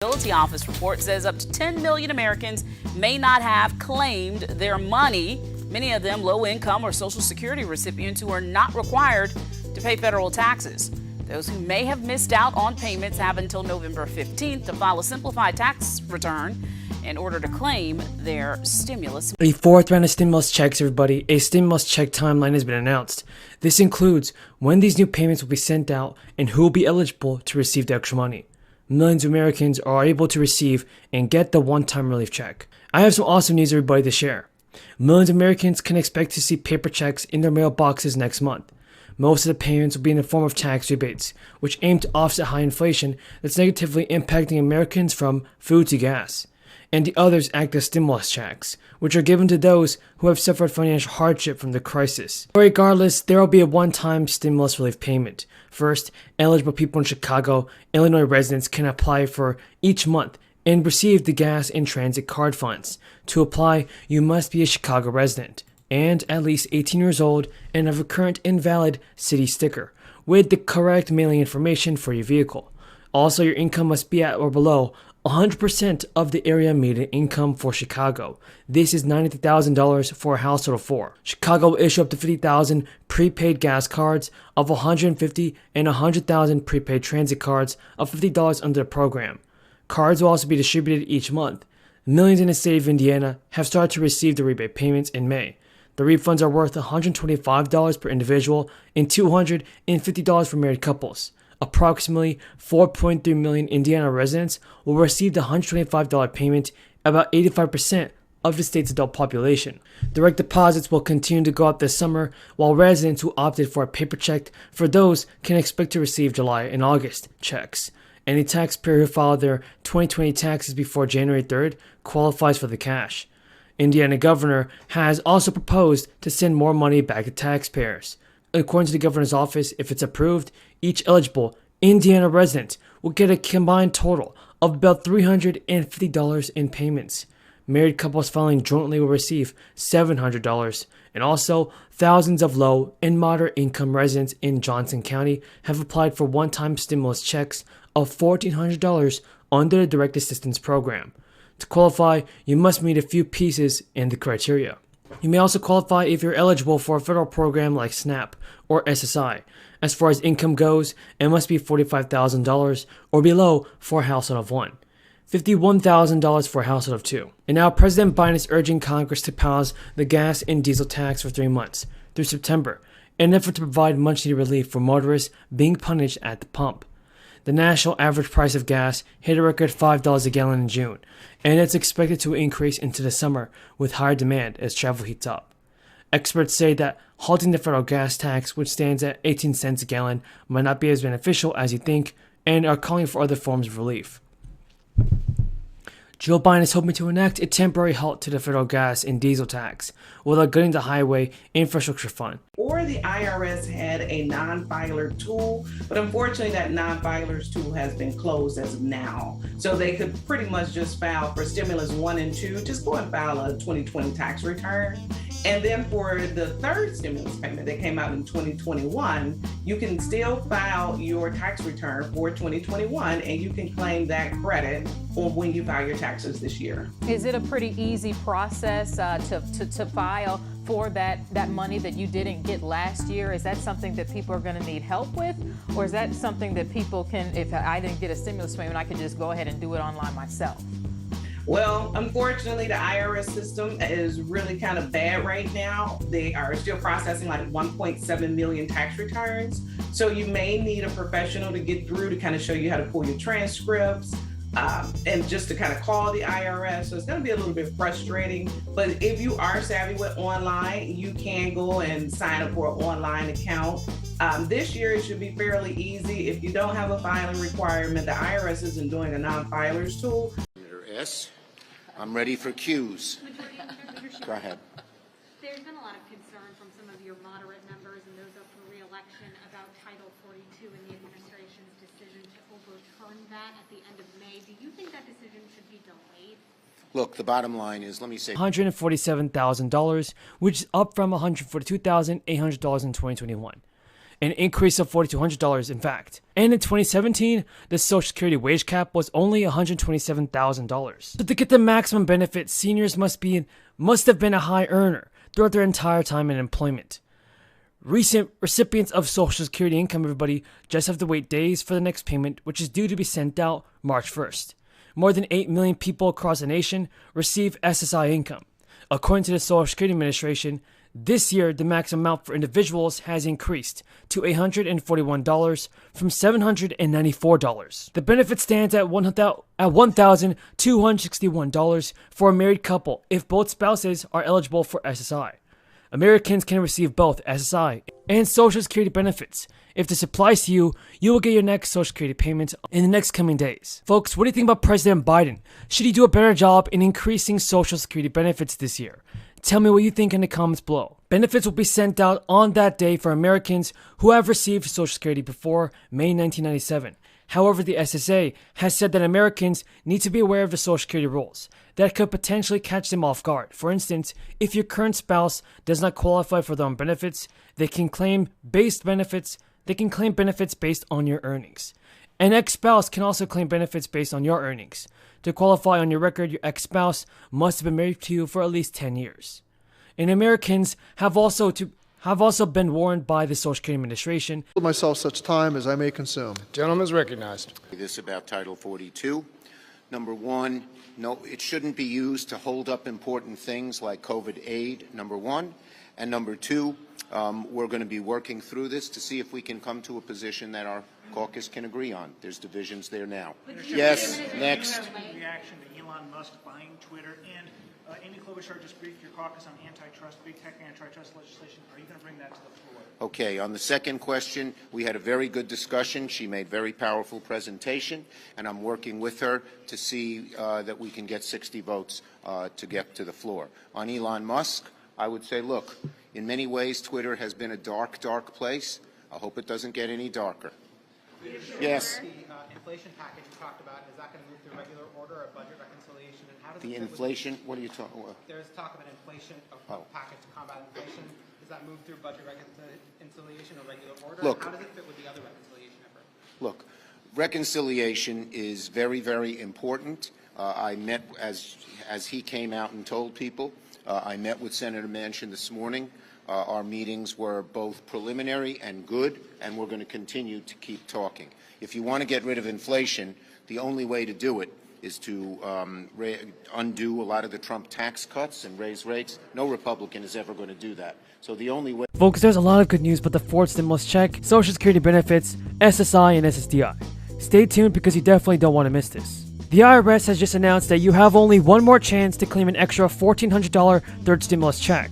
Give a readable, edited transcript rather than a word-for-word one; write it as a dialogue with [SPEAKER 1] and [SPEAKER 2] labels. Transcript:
[SPEAKER 1] Disability Office report says up to 10 million Americans may not have claimed their money, many of them low-income or Social Security recipients who are not required to pay federal taxes. Those who may have missed out on payments have until November 15th to file a simplified tax return in order to claim their stimulus.
[SPEAKER 2] A fourth round of stimulus checks, everybody. A stimulus check timeline has been announced. This includes when these new payments will be sent out and who will be eligible to receive the extra money. Millions of Americans are able to receive and get the one-time relief check. I have some awesome news, everybody, to share. Millions of Americans can expect to see paper checks in their mailboxes next month. Most of the payments will be in the form of tax rebates, which aim to offset high inflation that's negatively impacting Americans from food to gas. And the others act as stimulus checks, which are given to those who have suffered financial hardship from the crisis. But regardless, there will be a one-time stimulus relief payment. First, eligible people in Chicago, Illinois residents can apply for each month and receive the gas and transit card funds. To apply, you must be a Chicago resident and at least 18 years old and have a current invalid city sticker with the correct mailing information for your vehicle. Also, your income must be at or below 100% of the area median income for Chicago. This is $90,000 for a household of 4. Chicago will issue up to 50,000 prepaid gas cards of $150 and 100,000 prepaid transit cards of $50 under the program. Cards will also be distributed each month. Millions in the state of Indiana have started to receive the rebate payments in May. The refunds are worth $125 per individual and $250 for married couples. Approximately 4.3 million Indiana residents will receive the $125 payment, about 85% of the state's adult population. Direct deposits will continue to go up this summer, while residents who opted for a paper check for those can expect to receive July and August checks. Any taxpayer who filed their 2020 taxes before January 3rd qualifies for the cash. Indiana governor has also proposed to send more money back to taxpayers. According to the governor's office, if it's approved, each eligible Indiana resident will get a combined total of about $350 in payments. Married couples filing jointly will receive $700, and also thousands of low and moderate income residents in Johnson County have applied for one-time stimulus checks of $1,400 under the Direct Assistance Program. To qualify, you must meet a few pieces in the criteria. You may also qualify if you're eligible for a federal program like SNAP or SSI. As far as income goes, it must be $45,000 or below for a household of 1. $51,000 for a household of 2. And now President Biden is urging Congress to pause the gas and diesel tax for 3 months, through September, in an effort to provide much-needed relief for motorists being punished at the pump. The national average price of gas hit a record $5 a gallon in June, and it's expected to increase into the summer with higher demand as travel heats up. Experts say that halting the federal gas tax, which stands at 18 cents a gallon, might not be as beneficial as you think, and are calling for other forms of relief. Joe Biden is hoping to enact a temporary halt to the federal gas and diesel tax without gutting the highway infrastructure fund.
[SPEAKER 3] Or the IRS had a non-filer tool, but unfortunately that non-filers tool has been closed as of now. So they could pretty much just file for stimulus 1 and 2, just go and file a 2020 tax return. And then for the third stimulus payment that came out in 2021, you can still file your tax return for 2021 and you can claim that credit on when you file your taxes this year.
[SPEAKER 4] Is it a pretty easy process to file for that money that you didn't get last year? Is that something that people are going to need help with? Or is that something that people can, if I didn't get a stimulus payment, I can just go ahead and do it online myself?
[SPEAKER 3] Well, unfortunately, the IRS system is really kind of bad right now. They are still processing like 1.7 million tax returns. So you may need a professional to get through to kind of show you how to pull your transcripts and just to kind of call the IRS. So it's going to be a little bit frustrating. But if you are savvy with online, you can go and sign up for an online account. This year, it should be fairly easy. If you don't have a filing requirement, the IRS isn't doing a non-filers tool.
[SPEAKER 5] S. I'm ready for Q's. Go ahead.
[SPEAKER 6] There's been a lot of concern from some of your moderate members and those up for re-election about Title 42 and the administration's decision to overturn that at the end of May. Do you think that decision should be delayed?
[SPEAKER 5] Look, the bottom line is, let me say
[SPEAKER 2] $147,000, which is up from $142,800 in 2021. an increase of $4,200 in fact. And in 2017, the Social Security wage cap was only $127,000. So to get the maximum benefit, seniors must have been a high earner throughout their entire time in employment. Recent recipients of Social Security income, everybody, just have to wait days for the next payment, which is due to be sent out March 1st. More than 8 million people across the nation receive SSI income. According to the Social Security Administration, this year the maximum amount for individuals has increased to $841 from $794. The benefit stands at $1,261 for a married couple if both spouses are eligible for SSI. Americans can receive both SSI and Social Security benefits. If this applies to you, you will get your next Social Security payment in the next coming days. Folks, what do you think about President Biden? Should he do a better job in increasing Social Security benefits this year? Tell me what you think in the comments below. Benefits will be sent out on that day for Americans who have received Social Security before May 1997. However, the SSA has said that Americans need to be aware of the Social Security rules that could potentially catch them off guard. For instance, if your current spouse does not qualify for their own benefits, they can claim benefits based on your earnings. An ex-spouse can also claim benefits based on your earnings. To qualify on your record, your ex-spouse must have been married to you for at least 10 years. And Americans have also been warned by the Social Security Administration.
[SPEAKER 7] Myself such time as I may consume.
[SPEAKER 8] Gentleman is recognized.
[SPEAKER 5] This about Title 42. Number one, no, it shouldn't be used to hold up important things like COVID aid, number one. And number two, we're going to be working through this to see if we can come to a position that our caucus can agree on. There's divisions there now. Yes, next.
[SPEAKER 9] Reaction to Elon Musk buying Twitter, and Amy Klobuchar just briefed your caucus on antitrust, big tech antitrust legislation. Are you going to bring that to the floor?
[SPEAKER 5] Okay, on the second question, we had a very good discussion. She made very powerful presentation, and I'm working with her to see that we can get 60 votes to get to the floor. On Elon Musk, I would say, look, in many ways, Twitter has been a dark, dark place. I hope it doesn't get any darker. Yes.
[SPEAKER 10] The inflation package you talked about, is that going to move through regular order or budget reconciliation? And how does
[SPEAKER 5] The inflation, what are you talking about?
[SPEAKER 10] There's talk of an inflation package to combat inflation. Does that move through budget reconciliation or regular order?
[SPEAKER 5] Look,
[SPEAKER 10] how does it fit with the other reconciliation effort?
[SPEAKER 5] Look, reconciliation is very, very important. I met, as he came out and told people, I met with Senator Manchin this morning. Our meetings were both preliminary and good, and we're going to continue to keep talking. If you want to get rid of inflation, the only way to do it is to undo a lot of the Trump tax cuts and raise rates. No Republican is ever going to do that. So the only way...
[SPEAKER 2] Folks, there's a lot of good news, but the fourth stimulus check, Social Security benefits, SSI, and SSDI. Stay tuned because you definitely don't want to miss this. The IRS has just announced that you have only one more chance to claim an extra $1,400 third stimulus check.